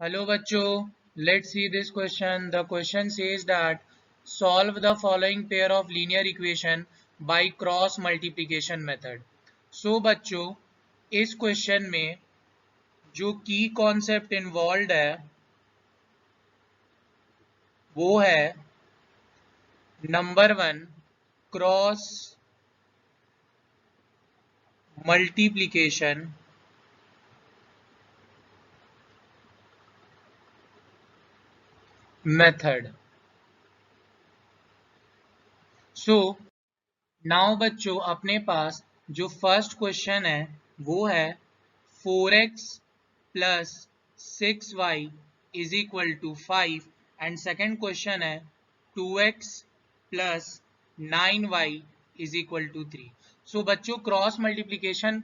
Hello bachcho, let's see this question. The question says that solve the following pair of linear equation by cross multiplication method. So बच्चों इस question में जो की concept involve है वो है number 1 cross multiplication method. सो now बच्चों अपने पास जो फर्स्ट क्वेश्चन है वो है 4x plus 6y is equal to 5 and second question है 2x plus 9y is equal to 3. So बच्चों क्रॉस मल्टीप्लिकेशन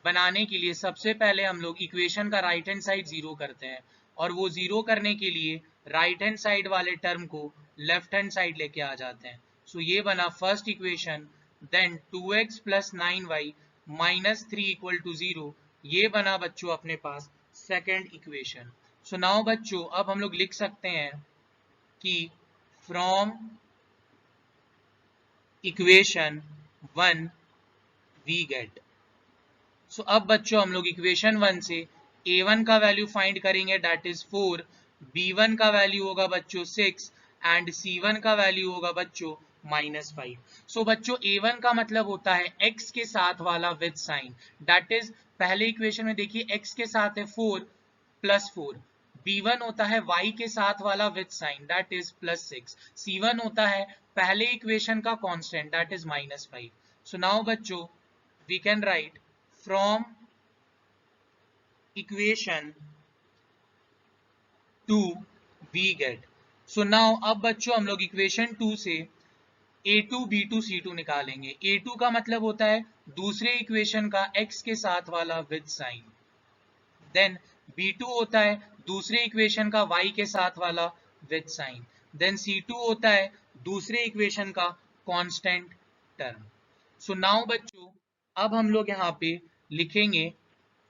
बनाने के लिए सबसे पहले हम लोग इक्वेशन का राइट हैंड साइड जीरो करते हैं और वो जीरो करने के लिए राइट हैंड साइड वाले टर्म को लेफ्ट हैंड साइड लेके आ जाते हैं. सो ये बना first equation. Then 2x plus 9y minus 3 equal to 0. ये बना बच्चों अपने पास सेकेंड इक्वेशन. सो नाउ बच्चों अब हम लोग लिख सकते हैं कि from equation 1 we get. So अब बच्चों हम लोग इक्वेशन 1 से a1 का वैल्यू फाइंड करेंगे दैट इज 4, b1 का वैल्यू होगा बच्चों 6 एंड c1 का वैल्यू होगा बच्चों -5. सो बच्चों a1 का मतलब होता है x के साथ वाला विद साइन. दैट इज पहले इक्वेशन में देखिए x के साथ है 4 प्लस 4. b1 होता है y के साथ वाला with sign that is +6. c1 होता है पहले इक्वेशन का constant that is -5. So now बच्चों we can write from equation 2 we get. So now अब बच्चों हम लोग इक्वेशन 2 से a2 b2 c2 निकालेंगे. a2 का मतलब होता है दूसरे इक्वेशन का x के साथ वाला विद साइन. देन b2 होता है दूसरे इक्वेशन का y के साथ वाला विद साइन. देन c2 होता है दूसरे इक्वेशन का कांस्टेंट टर्म. सो नाउ बच्चों अब हम लोग यहाँ पे लिखेंगे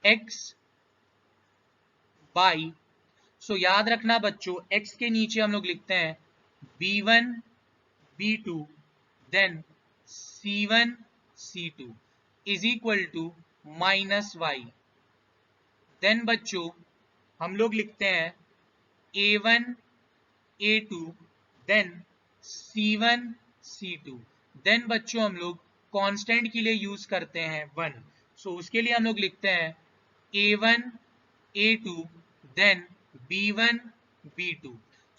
x बाई. सो याद रखना बच्चों x के नीचे हम लोग लिखते हैं b1 b2 then c1 c2 is equal to -y. Then बच्चों हम लोग लिखते हैं a1 a2 then c1 c2. Then बच्चों हम लोग कांस्टेंट के लिए यूज करते हैं 1. सो उसके लिए हम लोग लिखते हैं a1 a2 then b1 b2.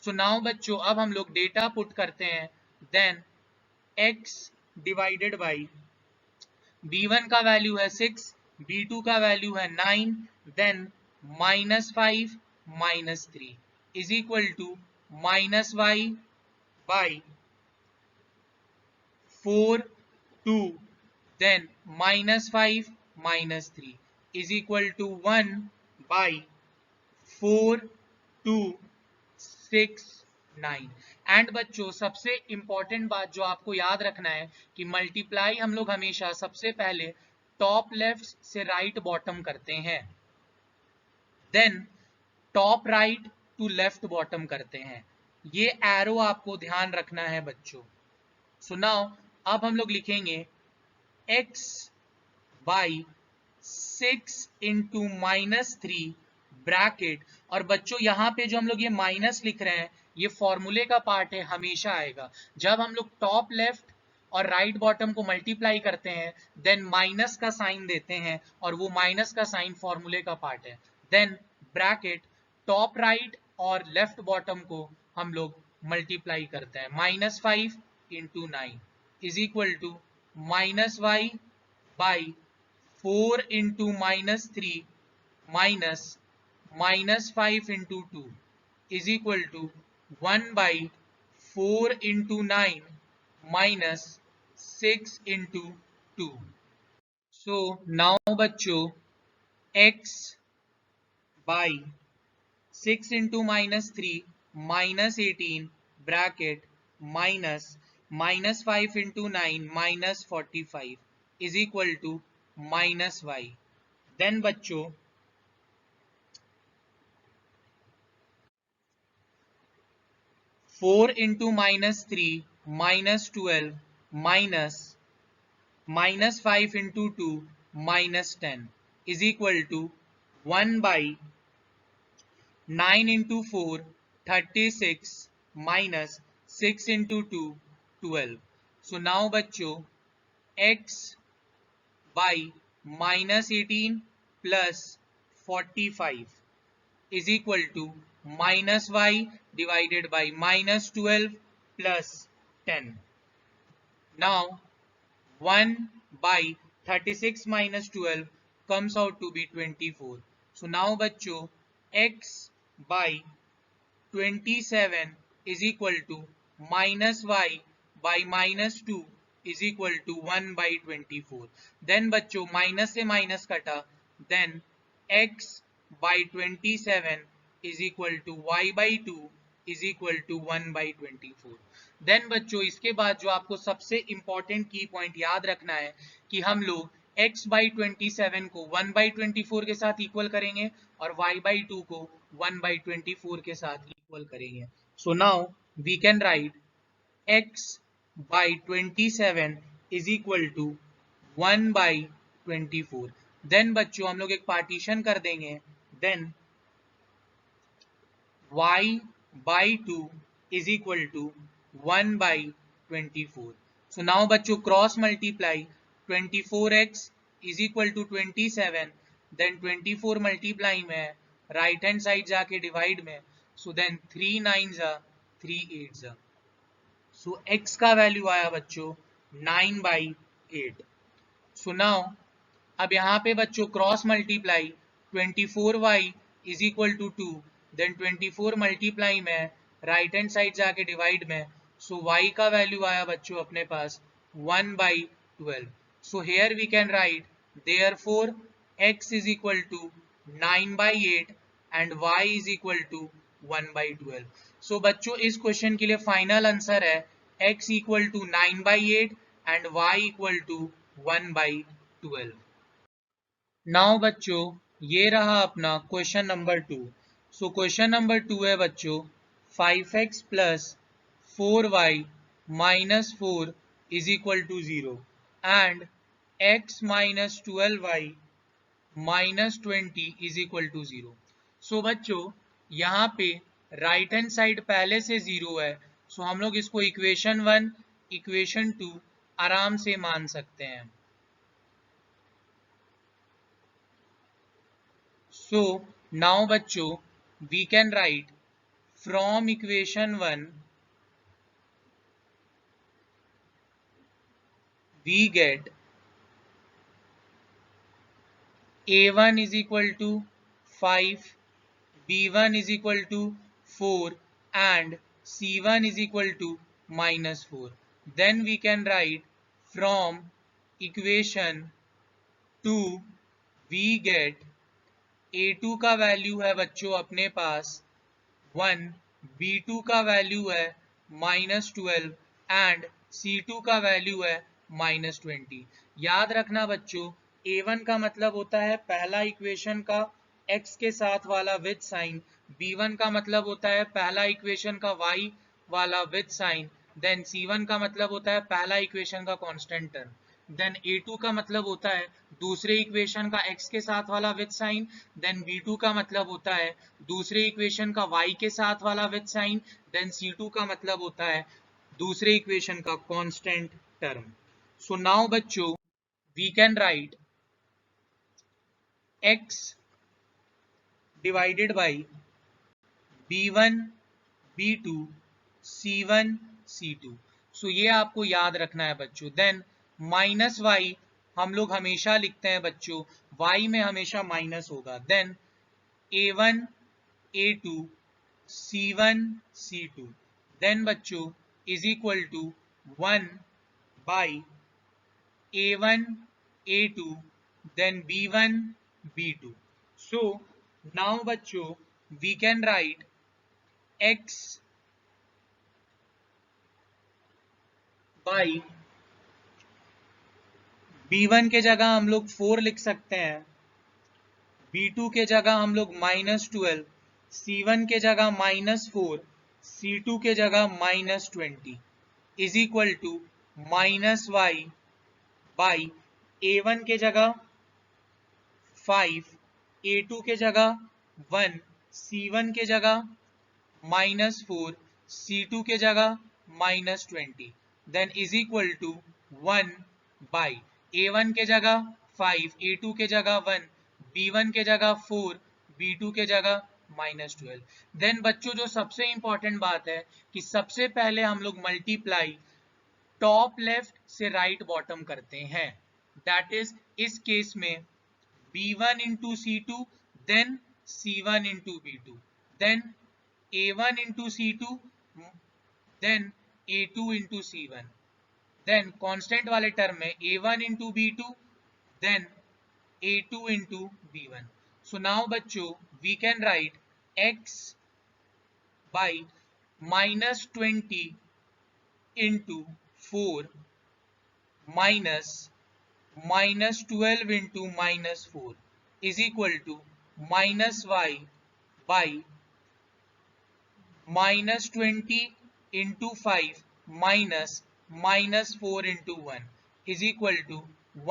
So now बच्चों अब हम लोग डेटा पुट करते हैं. Then x divided by b1 का वैल्यू है 6, b2 का वैल्यू है 9, then -5 -3 is equal to -y by 4 2 then -5 -3 is equal to 1 by 4 2 6 9. And बच्चों सबसे इंपॉर्टेंट बात जो आपको याद रखना है कि मल्टीप्लाई हम लोग हमेशा सबसे पहले टॉप लेफ्ट से राइट बॉटम करते हैं, then top right to left bottom करते हैं. ये एरो आपको ध्यान रखना है बच्चों. सो नाउ अब हम लोग लिखेंगे x बाई 6 इंटू -3 ब्रैकेट. और बच्चों यहाँ पे जो हम लोग ये माइनस लिख रहे हैं ये फॉर्मूले का पार्ट है, हमेशा आएगा जब हम लोग टॉप लेफ्ट और राइट बॉटम को मल्टीप्लाई करते हैं देन माइनस का साइन देते हैं और वो माइनस का साइन फॉर्मूले का पार्ट है. देन ब्रैकेट टॉप राइट और लेफ्ट बॉटम को हम लोग मल्टीप्लाई करते हैं. -5 into 9 is equal to -y by 4 into -3 minus -5 into 2 is equal to 1 by 4 into 9 minus 6 into 2. So now बच्चों x by 6 into -3 -18 bracket minus -5 into 9 minus 45 is equal to -y. Then बच्चों 4 into minus 3 minus 12 minus minus 5 into 2 minus 10 is equal to 1 by 9 into 4 36 minus 6 into 2 12. So now बच्चों x by minus 18 plus 45 is equal to minus y divided by minus 12 plus 10. Now 1 by 36 minus 12 comes out to be 24. So now बच्चों x by 27 is equal to minus y by minus 2 is equal to 1 by 24. Then बच्चों minus से minus कटा, then x by 27 is equal to y by 2 is equal to 1 by 24. Then बच्चों इसके बाद जो आपको सबसे इंपॉर्टेंट की पॉइंट याद रखना है कि हम लोग x by 27 को 1 by 24 के साथ इक्वल करेंगे और y by 2 को 1 by 24 के साथ इक्वल करेंगे. So now we can write x by 27 is equal to 1 by 24. Then बच्चों हम लोग एक पार्टीशन कर देंगे, then y by 2 is equal to 1 by 24. So now बच्चों cross multiply 24x is equal to 27, then 24 multiply में right hand side जाके divide में, so then 3 9s are 3 8s are. So x का वैल्यू आया बच्चों 9 by 8. So now अब यहाँ पे बच्चों cross multiply 24y is equal to 2, then 24 multiply में राइट हैंड साइड जाके डिवाइड में, so y का वैल्यू आया बच्चों अपने पास 1 by 12. So here we can write therefore x is equal to 9 by 8 and y is equal to 1 by 12. So बच्चों इस question के लिए फाइनल आंसर है x equal to 9 by 8 and y equal to 1 by 12. Now बच्चों ये रहा अपना question number 2. So question number 2 है बच्चों 5x plus 4y minus 4 is equal to 0 and x minus 12y minus 20 is equal to 0. So बच्चों यहाँ पे right hand side पहले से 0 है, सो हम लोग इसको इक्वेशन 1 इक्वेशन 2 आराम से मान सकते हैं. So now बच्चों we can write from equation 1 we get a1 is equal to 5, b1 is equal to 4 and c1 is equal to minus 4. Then we can write from equation 2 we get a2 का value है बच्चों अपने पास 1, b2 का value है -12 and c2 का value है -20. याद रखना बच्चों a1 का मतलब होता है पहला इक्वेशन का x के साथ वाला विद साइन, b1 का मतलब होता है पहला इक्वेशन का y वाला विद साइन, देन c1 का मतलब होता है पहला इक्वेशन का कांस्टेंट टर्म, देन a2 का मतलब होता है दूसरे इक्वेशन का x के साथ वाला विद साइन, देन b2 का मतलब होता है दूसरे इक्वेशन का y के साथ वाला विद साइन, देन c2 का मतलब होता है दूसरे इक्वेशन का कांस्टेंट टर्म. सो नाउ बच्चों we can write x divided by b1 b2 c1 c2. So ये आपको याद रखना है बच्चों. देन माइनस y हम लोग हमेशा लिखते हैं बच्चों y में हमेशा माइनस होगा. Then a1 a2 c1 c2 then बच्चों is equal to 1 by a1 a2 then b1 b2. So now बच्चों we can write x by b1 के जगह हम लोग 4 लिख सकते हैं, b2 के जगह हम लोग -12, c1 के जगह -4 C2 के जगह -20 is equal to -y by A1 के जगह 5, A2 के जगह 1, C1 के जगह -4, C2 के जगह -20 then is equal to 1 by A1 के जगह 5, A2 के जगह 1, B1 के जगह 4, B2 के जगह -12। देन बच्चों जो सबसे इंपॉर्टेंट बात है कि सबसे पहले हम लोग मल्टीप्लाई टॉप लेफ्ट से राइट बॉटम करते हैं, दैट इज इस केस में B1 into C2 then C1 into B2 then A1 into C2 then A2 into C1 then constant वाले टर्म में A1 into B2 then A2 into B1। So now बच्चों we can write x by -20 into 4 minus -12 into -4 is equal to -y by -20 into 5 minus -4 into 1 is equal to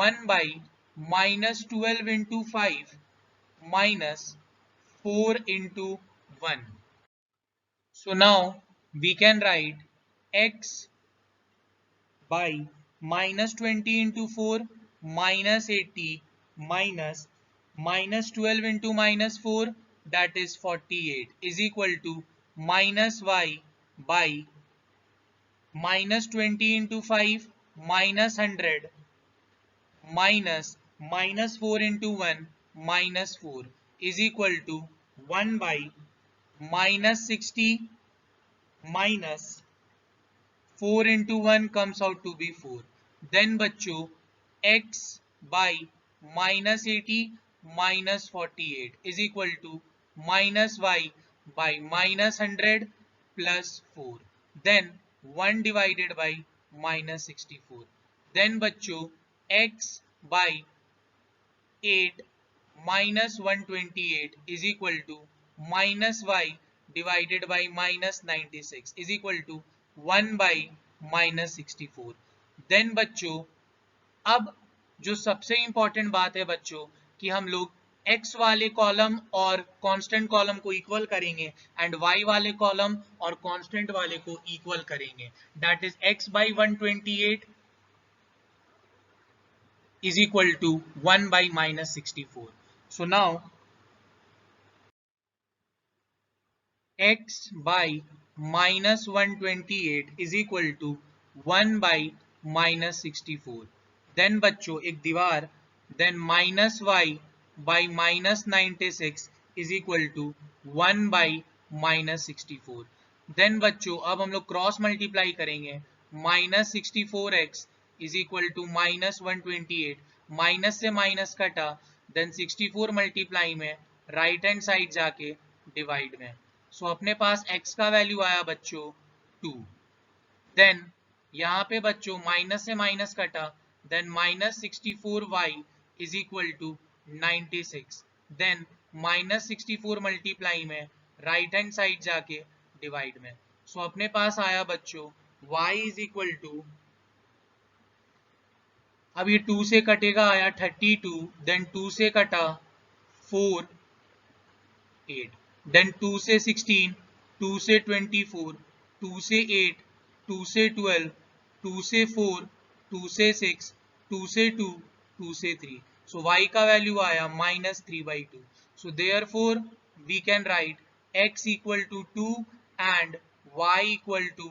1 by -12 into 5 minus 4 into 1। So now we can write x by -20 into 4 -80 minus -12 into -4 that is 48 is equal to -y by -20 into 5 -100 minus -4 into 1 -4 is equal to 1 by -60 minus 4 into 1 comes out to be 4। Then बच्चों x by -80 minus 48 is equal to -y by -100 plus 4 then 1 divided by -64। Then बच्चों x by 8 minus 128 is equal to -y divided by -96 is equal to 1 by -64। Then बच्चों अब जो सबसे important बात है बच्चों कि हम लोग x वाले कॉलम और कांस्टेंट कॉलम को इक्वल करेंगे एंड y वाले कॉलम और कांस्टेंट वाले को इक्वल करेंगे, that is x by 128 is equal to 1 by -64। So now x by -128 is equal to 1 by -64। then बच्चों एक दीवार then -y by -96 is equal to 1 by -64। then बच्चों अब हम लोग क्रॉस मल्टीप्लाई करेंगे -64x is equal to -128 minus से minus कटा देन 64 मल्टीप्लाई में राइट हैंड साइड जाके डिवाइड में, सो अपने पास x का वैल्यू आया बच्चों 2। देन यहाँ पे बच्चों माइनस से माइनस कटा then -64y is equal to 96 then -64 multiply में राइट हैंड साइड जाके डिवाइड में, सो अपने पास आया बच्चों y इज इक्वल टू, अब ये 2 से कटेगा आया 32 देन 2 से कटा 4 8 देन 2 से 16 2 से 24 2 से 8 2 से 12 2 से 4 2 से 6 2 से 2 2 से 3, सो y का वैल्यू आया -3/2। So therefore we can write x equal to 2 and y equal to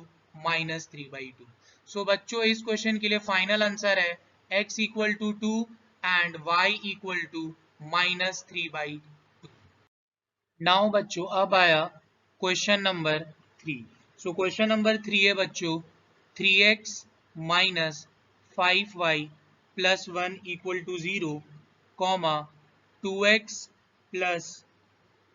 -3/2। So बच्चों इस क्वेश्चन के लिए फाइनल आंसर है x equal to 2 and y equal to -3/2। Now बच्चों अब आया question number 3। So question number 3 है बच्चों 3x minus 5y plus 1 equal to 0, comma 2x plus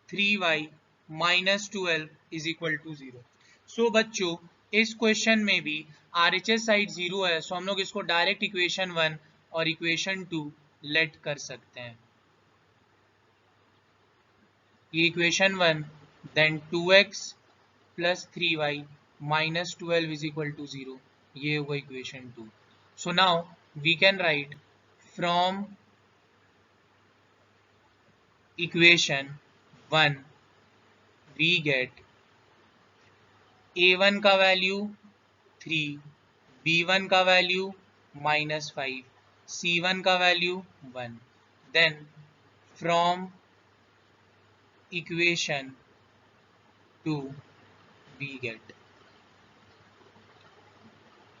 3y minus 12 is equal to 0। So बच्चों इस क्वेश्चन में भी RHS साइड 0 है, सो हम लोग इसको डायरेक्ट इक्वेशन 1 और इक्वेशन 2 लेट कर सकते हैं। ये equation 1 then 2x plus 3y minus 12 is equal to 0. ये होगा equation 2. So now we can write from equation 1 we get a1 का वैल्यू 3, b1 का वैल्यू -5, c1 का value 1. Then from equation 2 we get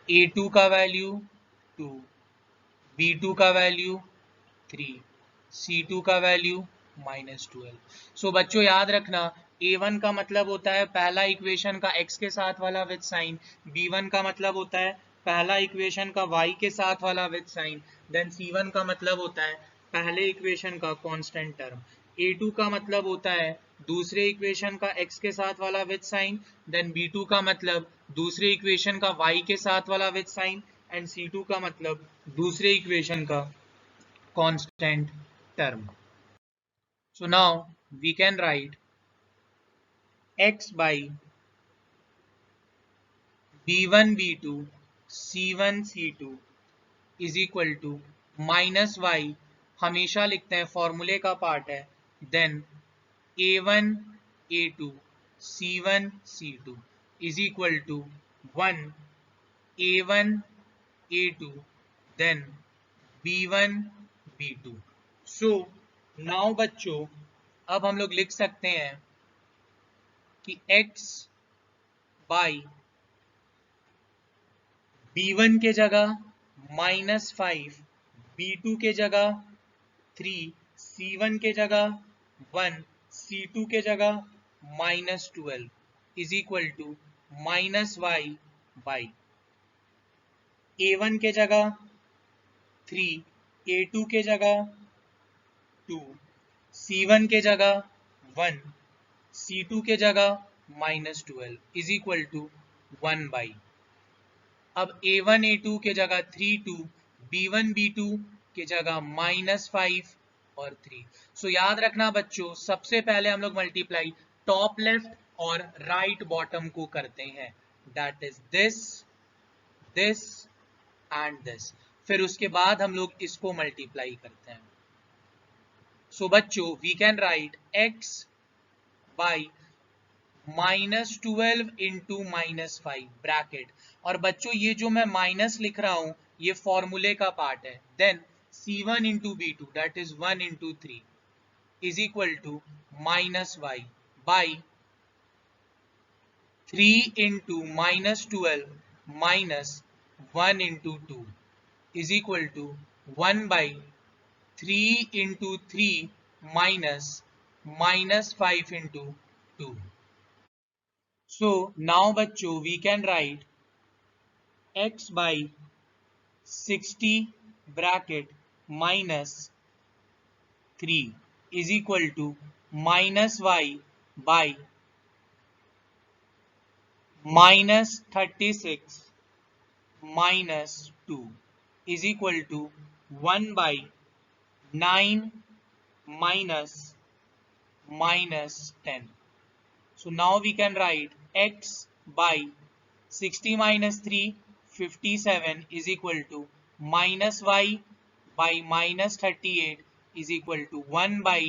a2 का value 2, b2 का value 3, c2 का value -12. सो बच्चों याद रखना a1 का मतलब होता है पहला इक्वेशन का x के साथ वाला विद साइन, b1 का मतलब होता है पहला इक्वेशन का y के साथ वाला विद साइन, देन c1 का मतलब होता है पहले इक्वेशन का कांस्टेंट टर्म, a2 का मतलब होता है दूसरे इक्वेशन का x के साथ वाला विद साइन, देन b2 का मतलब दूसरे इक्वेशन का y के साथ वाला विद साइन, एंड c2 का मतलब दूसरे इक्वेशन का constant term. So now we can write x by b1 b2 c1 c2 is equal to minus y, हमेशा लिखते हैं फॉर्मूले का पार्ट है, then a1 a2 c1 c2 is equal to 1 a1 a2 then b1 b2. So now बच्चों अब हम लोग लिख सकते हैं कि x बाई b1 के जगह -5, b2 के जगह 3, c1 के जगह 1, c2 के जगह -12 is equal to -y by a1 के जगह 3, a2 के जगह 2, c1 के जगह 1, c2 के जगह -12 इज इक्वल टू 1 बाई. अब a1 a2 के जगह 3 2, b1 b2 के जगह -5 और 3. सो याद रखना बच्चों सबसे पहले हम लोग मल्टीप्लाई टॉप लेफ्ट और राइट बॉटम को करते हैं, that is this this and this, फिर उसके बाद हम लोग इसको मल्टीप्लाई करते हैं. सो बच्चों we can write x by -12 into -5 bracket, और बच्चों ये जो मैं माइनस लिख रहा हूं ये फॉर्मूले का पार्ट है, then c1 into b2 that is 1 into 3 is equal to -y by 3 into -12 minus 1 into 2 is equal to 1 by 3 into 3 minus -5 into 2. So now बच्चों we can write x by 60 bracket minus 3 is equal to minus y by minus 36 minus 2 is equal to 1 by 9 minus 10. So now we can write x by 60 minus 3 57 is equal to minus y by minus 38 is equal to 1 by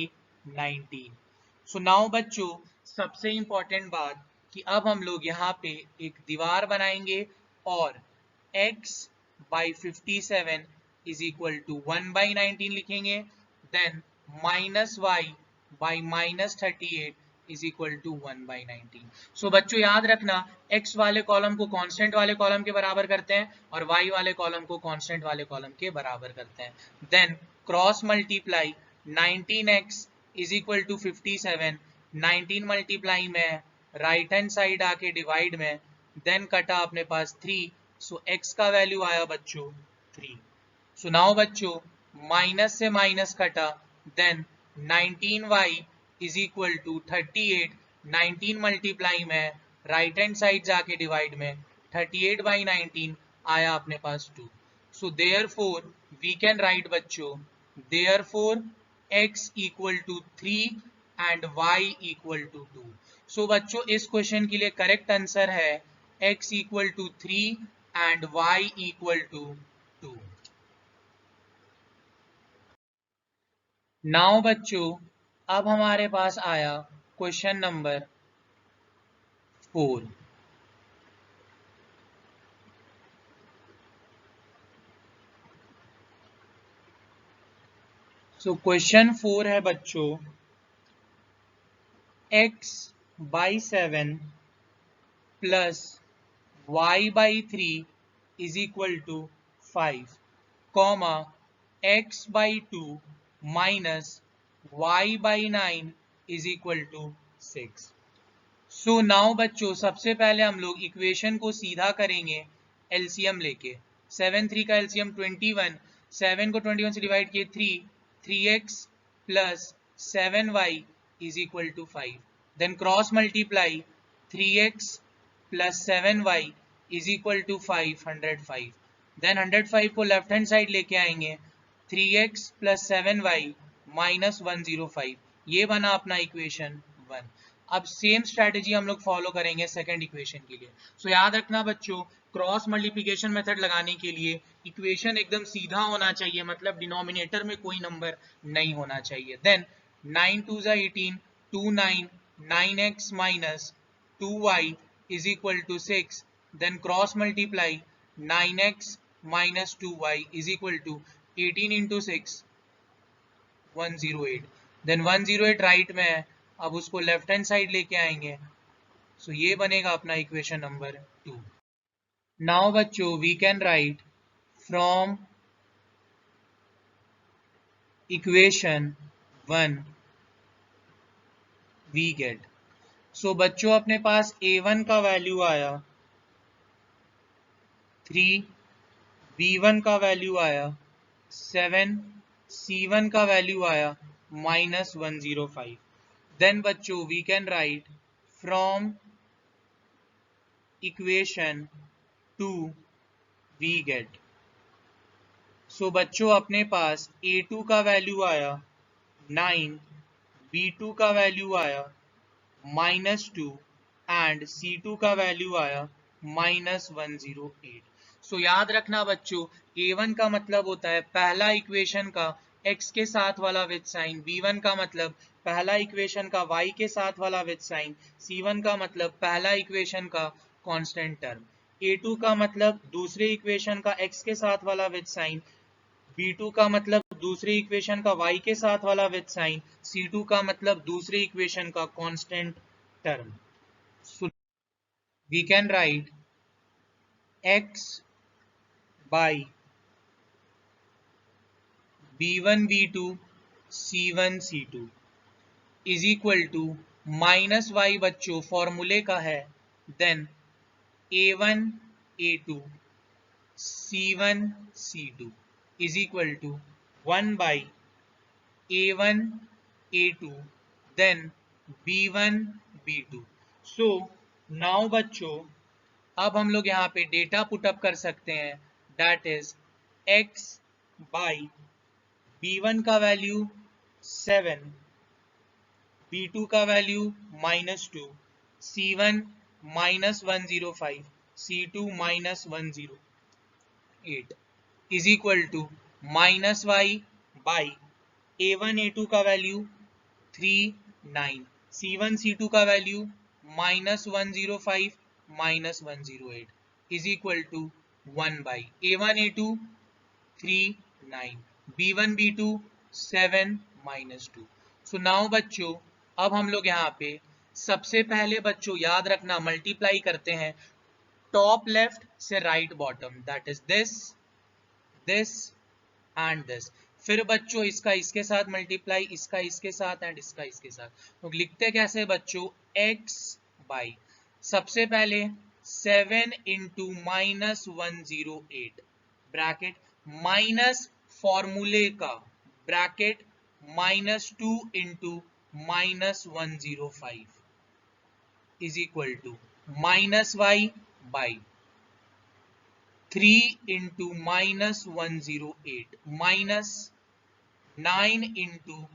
19. So now बच्चों सबसे important बात कि अब हम लोग यहाँ पे एक दीवार बनाएंगे और x by 57 is equal to 1 by 19 लिखेंगे, then minus y by minus 38 is equal to 1 by 19. So बच्चों याद रखना x वाले कॉलम को कांस्टेंट वाले कॉलम के बराबर करते हैं और y वाले कॉलम को कांस्टेंट वाले कॉलम के बराबर करते हैं, then cross multiply 19x is equal to 57, 19 multiply में राइट हैंड साइड आके डिवाइड में, देन कटा अपने पास 3, सो x का वैल्यू आया बच्चों 3. सो नाउ बच्चों माइनस से माइनस कटा, then 19y is equal to 38, 19 multiply में राइट हैंड साइड जाके डिवाइड में 38 बाई 19 आया अपने पास 2. So therefore we can write बच्चों therefore x equal to 3 and y equal to 2. So बच्चों इस क्वेश्चन के लिए करेक्ट आंसर है x equal to 3 and y equal to 2। Now बच्चों अब हमारे पास आया क्वेश्चन नंबर 4। सो क्वेश्चन 4 है बच्चों x by 7 plus y by 3 is equal to 5 comma x by 2 minus y by 9 is equal to 6। So now बच्चों सबसे पहले हम लोग इक्वेशन को सीधा करेंगे एलसीएम लेके। 7 3 का एलसीएम 21, 7 को 21 से डिवाइड किए 3x plus 7y is equal to 5। Then cross multiply 3x plus 7y is equal to 5 105। Then 105 को लेफ्ट हैंड साइड लेके आएंगे 3x प्लस 7y माइनस 105। ये बना अपना इक्वेशन 1। अब सेम स्ट्रेटेजी हम लोग फॉलो करेंगे सेकंड इक्वेशन के लिए। सो याद रखना बच्चों क्रॉस मल्टीप्लिकेशन मेथड लगाने के लिए इक्वेशन एकदम सीधा होना चाहिए, मतलब डिनोमिनेटर में कोई नंबर नहीं होना चाहिए। Then 9 2 18 2 9 9x minus 2y is equal to 6। Then cross multiply 9x minus 2y is equal to 18 into 6 108। Then 108 right में है, अब उसको लेफ्ट हैंड साइड लेके आएंगे। सो ये बनेगा अपना इक्वेशन नंबर 2। नाउ बच्चों we can write from equation 1 we get. So बच्चों अपने पास a1 का वैल्यू आया 3, b1 का वैल्यू आया 7, c1 का वैल्यू आया माइनस 105। देन बच्चों we can write from equation 2 we get. So बच्चों अपने पास a2 का वैल्यू आया 9, b2 का वैल्यू आया -2 एंड c2 का वैल्यू आया -108। सो याद रखना बच्चों a1 का मतलब होता है पहला इक्वेशन का x के साथ वाला विद साइन, b1 का मतलब पहला इक्वेशन का y के साथ वाला विद साइन, c1 का मतलब पहला इक्वेशन का कांस्टेंट टर्म, a2 का मतलब दूसरे इक्वेशन का x के साथ वाला विद साइन, b2 का मतलब दूसरे इक्वेशन का y के साथ वाला विद साइन, c2 का मतलब दूसरे इक्वेशन का constant term. So we can write x by b1 b2 c1 c2 is equal to minus y बच्चों फॉर्मूले का है, then a1 a2 c1 c2 is equal to 1 by a1 a2 then b1 b2। So now बच्चों अब हम लोग यहाँ पे डेटा पुटअप कर सकते हैं, that is x by b1 का वैल्यू 7, b2 का value -2, c1 -105, c2 -108 is equal to -y by a1 a2 का वैल्यू 3 9, c1 c2 का value -105 -108 is equal to 1 by a1 a2 3 9 b1 b2 7 -2। So now बच्चों अब हम लोग यहाँ पे सबसे पहले बच्चों याद रखना मल्टीप्लाई करते हैं टॉप लेफ्ट से right bottom, that is this and this. फिर बच्चों इसका इसके साथ मल्टीप्लाई, इसका इसके साथ एंड इसका इसके साथ। तो लिखते कैसे बच्चों x बाई सबसे पहले 7 इंटू -108 ब्रैकेट माइनस फॉर्मूले का bracket -2 into -105 is equal to -y by 3 into -108 minus 9 into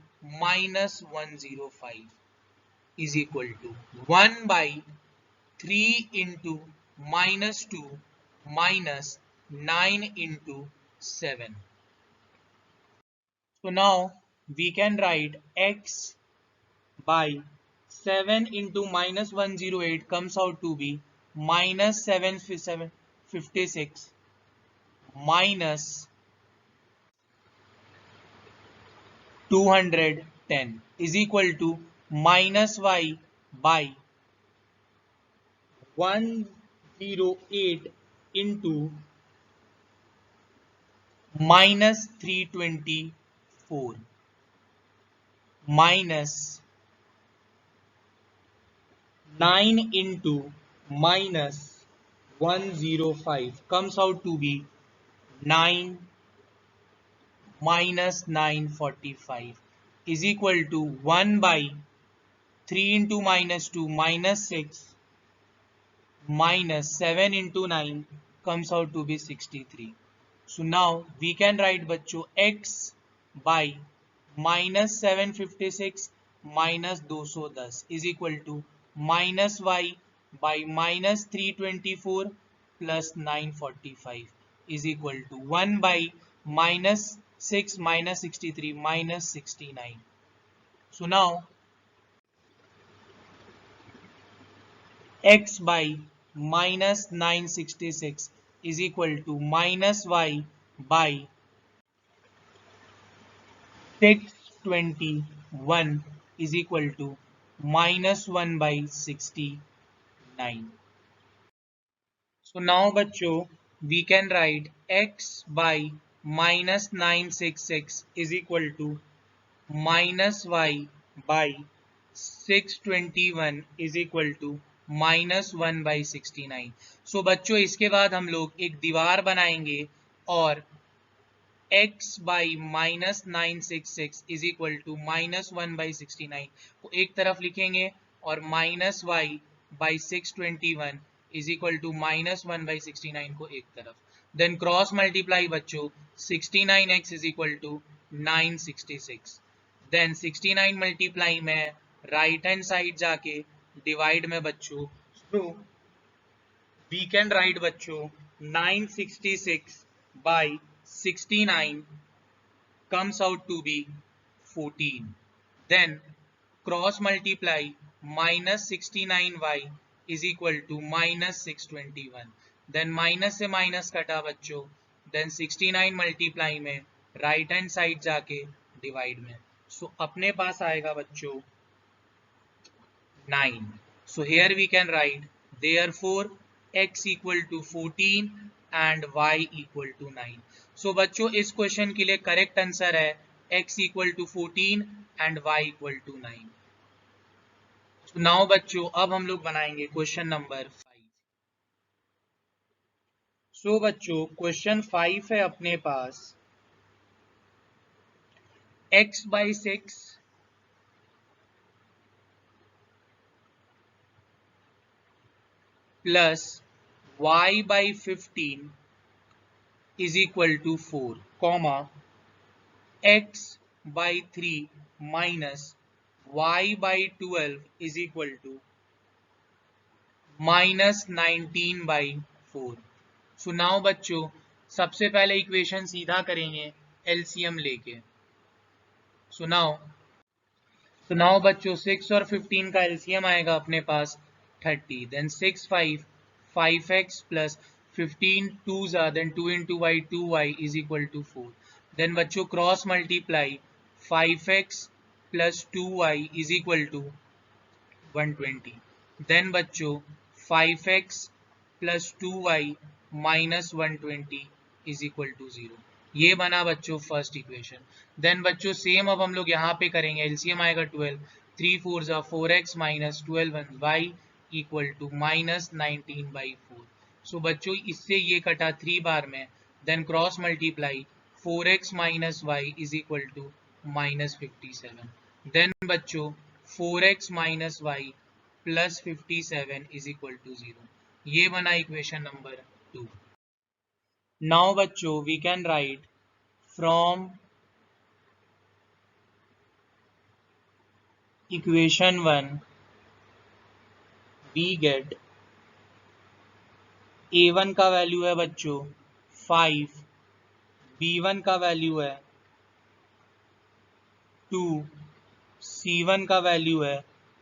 -105 is equal to 1 by 3 into minus 2 minus 9 into 7. So now we can write x by 7 into minus 108 comes out to be minus 756 minus 210 is equal to minus y by 108 into minus 324 minus 9 into minus 105 comes out to be 9 minus 945 is equal to 1 by 3 into minus 2 minus 6 minus 7 into 9 comes out to be 63. So now we can write बच्चों x by minus 756 minus 210 is equal to minus y by minus 324 plus 945 is equal to 1 by minus 6 minus 63 minus 69. So now x by minus 966 is equal to minus y by 621 is equal to minus 1 by 69. So now बच्चों we can write x by minus 966 is equal to minus y by 621 is equal to minus 1 by 69. So बच्चों इसके बाद हम लोग एक दीवार बनाएंगे और x by minus 966 is equal to minus 1 by 69 को एक तरफ लिखेंगे और minus y by 621 is equal to minus 1 by 69 को एक तरफ. Then cross multiply बच्चों 69x is equal to 966. Then 69 multiply में right hand side जाके divide में बच्चों. So we can write बच्चों 966 by 69 comes out to be 14. Then cross multiply minus 69y is equal to minus 621. Then minus से minus कटा बच्चों. Then 69 multiply में right hand side जाके divide में. So अपने पास आएगा बच्चों 9. So here we can write therefore x equal to 14 and y equal to 9. So बच्चों इस क्वेश्चन के लिए करेक्ट आंसर है x equal to 14 and y equal to 9. So now बच्चों अब हम लोग बनाएंगे क्वेश्चन नंबर 5. So बच्चों क्वेश्चन 5 है अपने पास x by 6 plus y by 15 is equal to 4, comma x by 3 minus y by 12 is equal to minus 19 by 4. So now बच्चों सबसे पहले इक्वेशन सीधा करेंगे एलसीएम लेके. So now बच्चों 6 और 15 का एलसीएम आएगा अपने पास 30. Then 6 5x plus 15 2s are then 2 into y 2y is equal to 4. Then बच्चों cross multiply 5x plus 2y is equal to 120. Then बच्चों 5x plus 2y minus 120 is equal to 0. ये बना बच्चों फर्स्ट इक्वेशन. देन बच्चों same अब हम लोग यहाँ पे करेंगे. एलसीएम आएगा 12. 3 4 जा 4x minus 12 y equal to minus 19 by 4. सो बच्चों इससे ये कटा 3 बार में. Then cross multiply 4x minus y is equal to minus 57. Then बच्चों 4x minus y plus 57 is equal to 0. ये बना इक्वेशन नंबर 2. Now बच्चों we can write from equation 1 we get A1 का वैल्यू है बच्चों 5, B1 का value है 2, C1 का वैल्यू है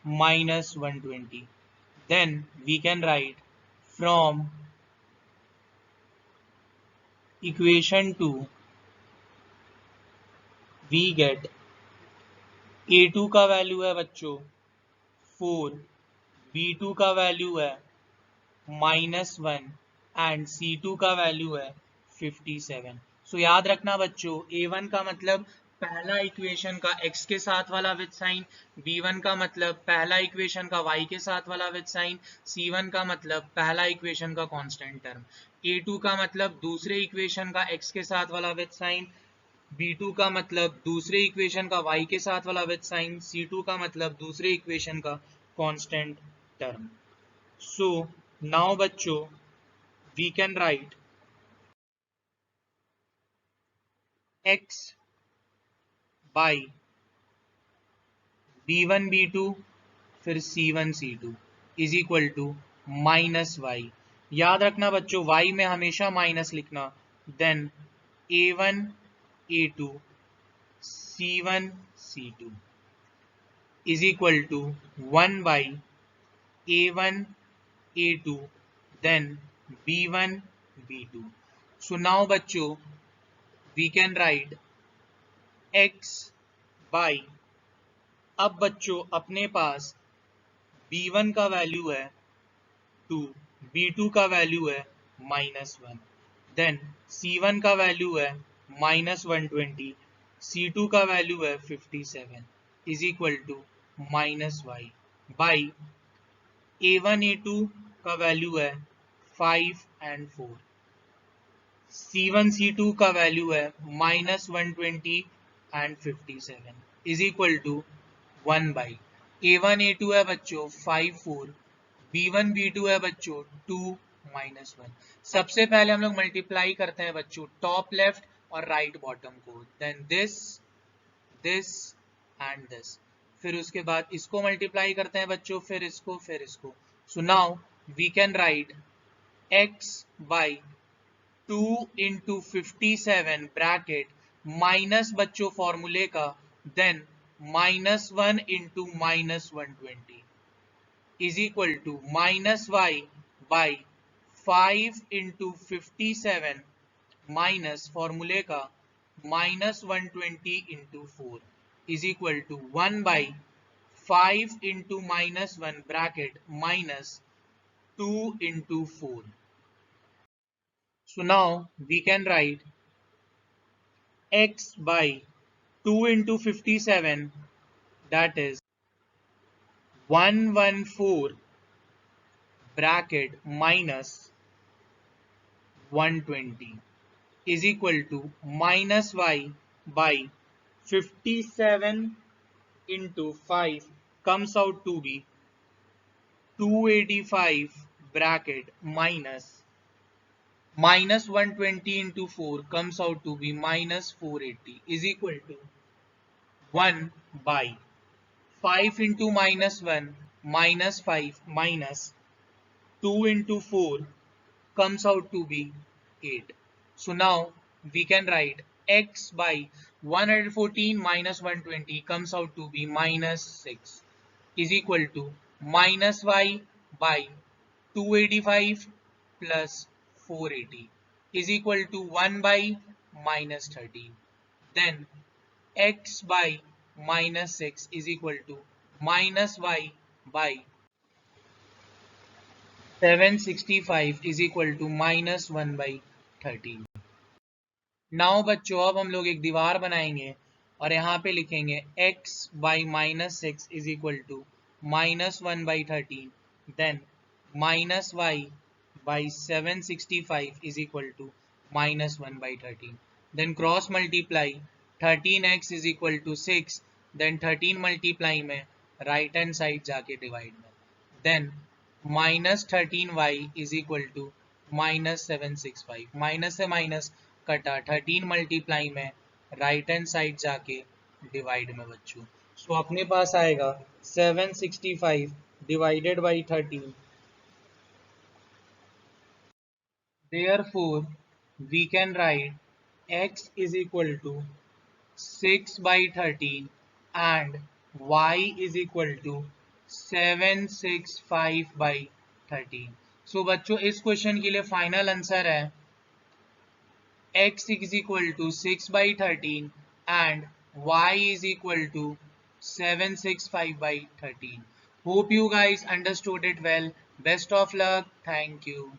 -120. Then we can write from equation 2 we get A2 का वैल्यू है बच्चों 4, B2 का वैल्यू है -1 एंड C2 का वैल्यू है 57. सो याद रखना बच्चों, A1 का मतलब पहला इक्वेशन का x के साथ वाला विद साइन, B1 का मतलब पहला इक्वेशन का y के साथ वाला विद साइन, C1 का मतलब पहला इक्वेशन का कांस्टेंट टर्म, A2 का मतलब दूसरे इक्वेशन का x के साथ वाला विद साइन, B2 का मतलब दूसरे इक्वेशन का y के साथ वाला विद साइन, C2 का मतलब दूसरे इक्वेशन का कांस्टेंट टर्म. सो नाउ बच्चों we can write x by b1 b2 फिर c1 c2 is equal to -y. याद रखना बच्चों y में हमेशा माइनस लिखना. Then a1 a2 c1 c2 is equal to 1 by a1 a2 then b1 b2. So now बच्चों we can write x by, अब बच्चों अपने पास b1 का वैल्यू है 2, b2 का वैल्यू है -1, देन c1 का वैल्यू है -120, c2 का वैल्यू है 57 is equal to -y by a1 a2 का वैल्यू है 5 एंड 4, C1 C2 का वैल्यू है -120 and 57 is equal to 1 by A1 A2 है बच्चों 5 4, B1 B2 है बच्चों 2 -1. सबसे पहले हम लोग मल्टीप्लाई करते हैं बच्चों टॉप लेफ्ट और राइट बॉटम को, देन दिस एंड दिस, फिर उसके बाद इसको मल्टीप्लाई करते हैं बच्चों, फिर इसको. So now we can write x by 2 into 57 bracket minus बच्चों फॉर्मूले का, then -1 into -120 is equal to -y by 5 into 57 minus फॉर्मूले का -120 into 4 is equal to 1 by 5 into -1 bracket -2 into 4. So now we can write x by 2 into 57, that is 114 bracket minus 120 is equal to -y by 57 into 5 comes out to be 285 bracket -120 into 4 comes out to be -480 is equal to 1 by 5 into -1 -5 minus 2 into 4 comes out to be 8. So now we can write x by 114 minus 120 comes out to be -6 is equal to -y by 285 plus 480 is equal to 1 by -13. Then x by -6 is equal to -y by 765 is equal to -1 by 13. Now बच्चों अब हम लोग एक दीवार बनाएंगे और यहाँ पे लिखेंगे x by -6 is equal to -1 by 13, then -y by 765 is equal to -1 by 13. Then cross multiply 13x is equal to 6, then 13 multiply में right hand side जाके divide में, then -13y is equal to -765, minus से minus कटा, 13 multiply में right hand side जाके divide में बच्चों. सो अपने पास आएगा 765 divided by 13. Therefore, we can write x is equal to 6 by 13 and y is equal to 765 by 13. So बच्चों इस क्वेश्चन के लिए फाइनल आंसर है x is equal to 6 by 13 and y is equal to 765 by 13. Hope you guys understood it well. Best of luck. Thank you.